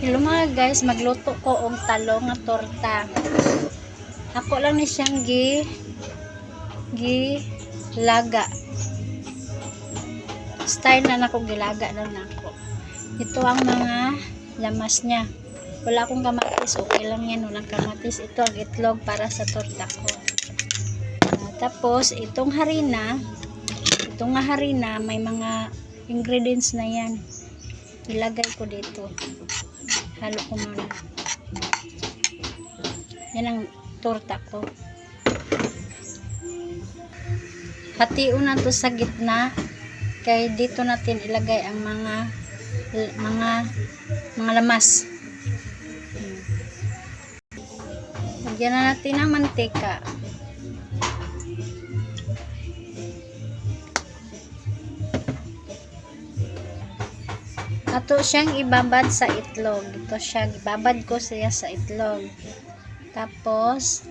Hello mga guys, magluto ko og talong nga torta. Ako lang ni siyang laga. Style na nako gilaga na nako. Ito ang mga lamas niya. Wala akong kamatis, okay lang yan, walang kamatis. Ito ang itlog para sa torta ko. Tapos itong harina may mga ingredients na yan. Ilagay ko dito. Halo ko muna. Yan ang torta ko. Hatiin na to sa gitna. Kaya dito natin ilagay ang mga lamas. Lagyan na natin ng mantika. Ato siyang ibabad sa itlog. Ito siya, ibabad ko siya sa itlog. Tapos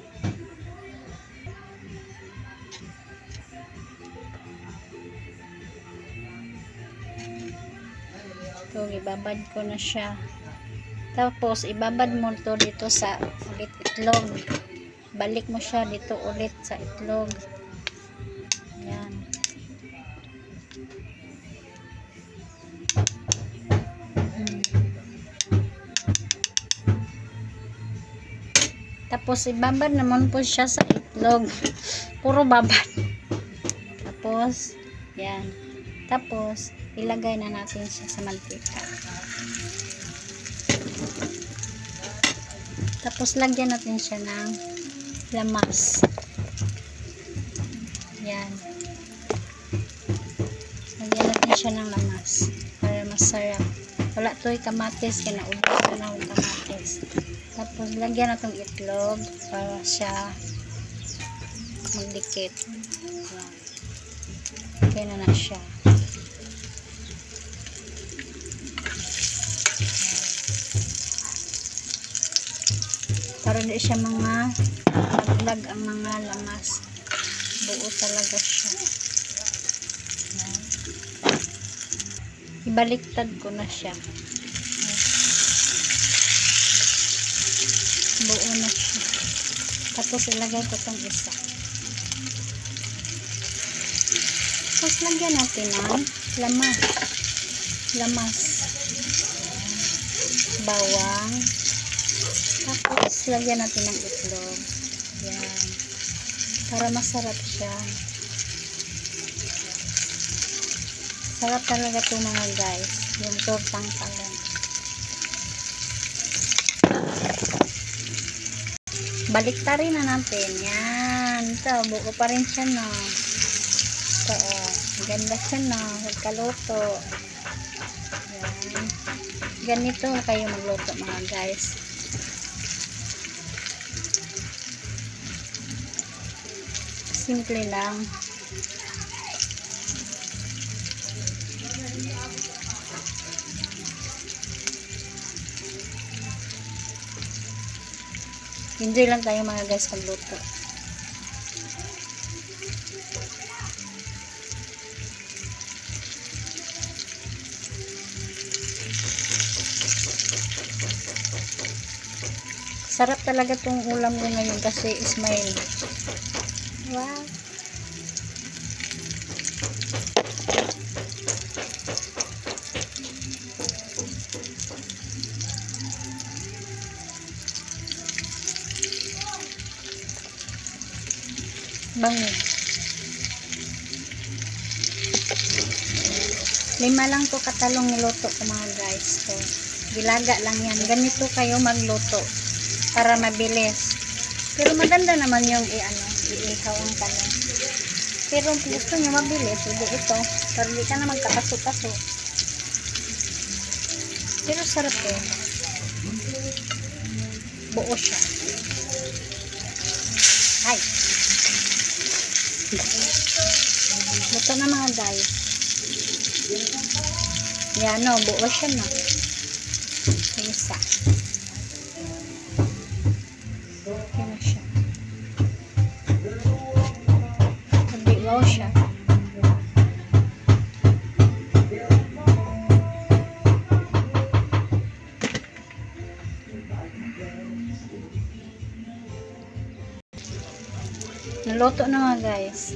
ito, ibabad ko na siya. Tapos ibabad mo to dito sa ulit itlog. Balik mo siya dito ulit sa itlog. Yan. Tapos ibabad naman po siya sa itlog. Puro babad. Tapos yan. Tapos ilagay na natin siya sa mantika. Tapos lagyan natin siya ng lamas. Yan. Lagyan natin siya ng lamas para masarap. Wala to'y kamatis, kinaubos ko na yung kamatis. Tapos lagyan natin itlog para siya magdikit. Yan. Okay na siya. Para di siya maglag ang mga lamas. Buo talaga siya. Yan. Ibaliktad ko na siya. Buo na siya. Tapos ilagay ko tong isa. Tapos lagyan natin ng lamas. Bawang. Tapos lagyan natin ng itlog. Yan. Para masarap siya. Sarap talaga ito mga guys. Yung tortang talong. Baliktarin na natin. Yan. Ito, buo pa rin siya, no. Ito, ganda siya, no. Nagkaluto. Yan. Ganito kayo magluto, mga guys. Simple lang. Enjoy lang tayo mga guys magluto. Sarap talaga tong ulam ko ngayon kasi smile. Wow. Bango. 5 lang to katalong niluto ko mga guys. To. Gilaga lang yan. Ganito kayo magluto para mabilis. Pero maganda naman yung iihaw ang talong. Pero kung gusto nyo mabilis, hindi ito. Pero hindi ka na magkakaso-kaso. Pero sarap eh. Buo siya. Ay! Luto na mga guys. Yan no, buo siya no. Isa. Okay na siya. Wow siya. Naluto na nga guys.